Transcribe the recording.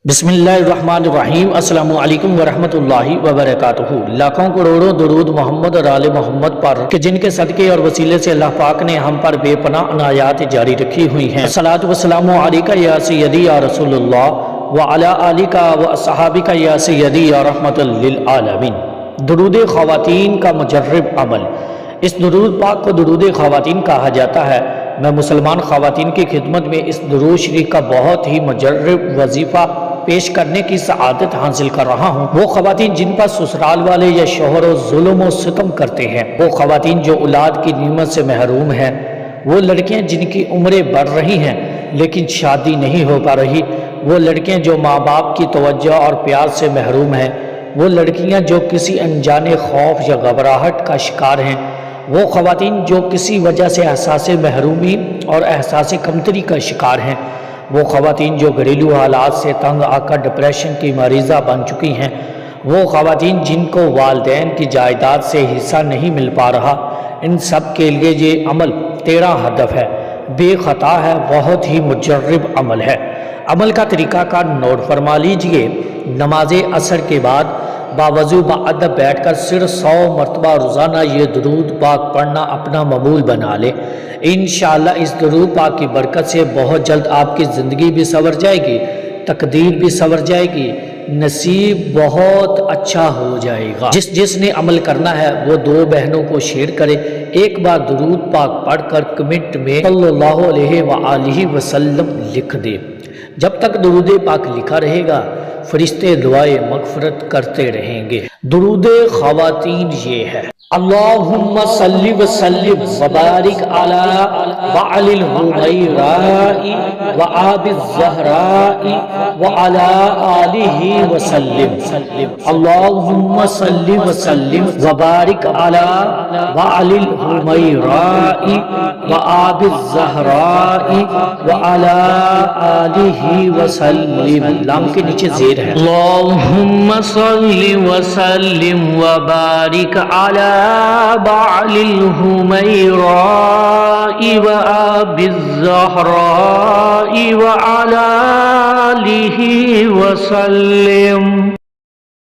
بسم اللہ الرحمن الرحیم۔ السلام علیکم ورحمۃ اللہ وبرکاتہ۔ لاکھوں کروڑوں درود محمد اور آل محمد پر کہ جن کے صدقے اور وسیلے سے اللہ پاک نے ہم پر بے پناہ عنایات جاری رکھی ہوئی ہیں۔ الصلاۃ والسلام علیکہ یا سیدی یا رسول اللہ وعلی آلک واصحابک یا سیدی یا رحمۃ للعالمین۔ درود خواتین کا مجرب عمل۔ اس درود پاک کو درود خواتین کہا جاتا ہے۔ میں مسلمان خواتین کی خدمت میں اس درود شریف کا بہت ہی مجرب وظیفہ پیش کرنے کی سعادت حاصل کر رہا ہوں۔ وہ خواتین جن پر سسرال والے یا شوہر و ظلم و ستم کرتے ہیں، وہ خواتین جو اولاد کی نعمت سے محروم ہیں، وہ لڑکیاں جن کی عمریں بڑھ رہی ہیں لیکن شادی نہیں ہو پا رہی، وہ لڑکیاں جو ماں باپ کی توجہ اور پیار سے محروم ہیں، وہ لڑکیاں جو کسی انجانے خوف یا گھبراہٹ کا شکار ہیں، وہ خواتین جو کسی وجہ سے احساس محرومی اور احساس کمتری کا شکار ہیں، وہ خواتین جو گھریلو حالات سے تنگ آ کر ڈپریشن کی مریضہ بن چکی ہیں، وہ خواتین جن کو والدین کی جائیداد سے حصہ نہیں مل پا رہا، ان سب کے لیے یہ عمل تیرا ہدف ہے، بے خطا ہے، بہت ہی مجرب عمل ہے۔ عمل کا طریقہ کار نوٹ فرما لیجئے۔ نماز عصر کے بعد باوضو باادب بیٹھ کر صرف 100 مرتبہ روزانہ یہ درود پاک پڑھنا اپنا معمول بنا لے۔ انشاءاللہ اس درود پاک کی برکت سے بہت جلد آپ کی زندگی بھی سنور جائے گی، تقدیر بھی سنور جائے گی، نصیب بہت اچھا ہو جائے گا۔ جس نے عمل کرنا ہے وہ 2 بہنوں کو شیئر کرے، ایک بار درود پاک پڑھ کر کمنٹ میں صلی اللہ علیہ وآلہ وسلم لکھ دے۔ جب تک درود پاک لکھا رہے گا فرشتے دعائے مغفرت کرتے رہیں گے۔ درود خواتین یہ ہے: اللہم صلی وسلم وبارک علی وعلی الحمیراء وآب الزہراء وعلی آلہ وسلم۔ اللہم صلی وسلم وبارک علی وعلی الحمیراء وآب الزہراء وعلی آلہ وسلم۔ لام کے نیچے زیر ہے۔ اللہم صلی وسلم وبارک علی وعلی الحمیراء وآب الزہراء وعلی آلہ وسلم۔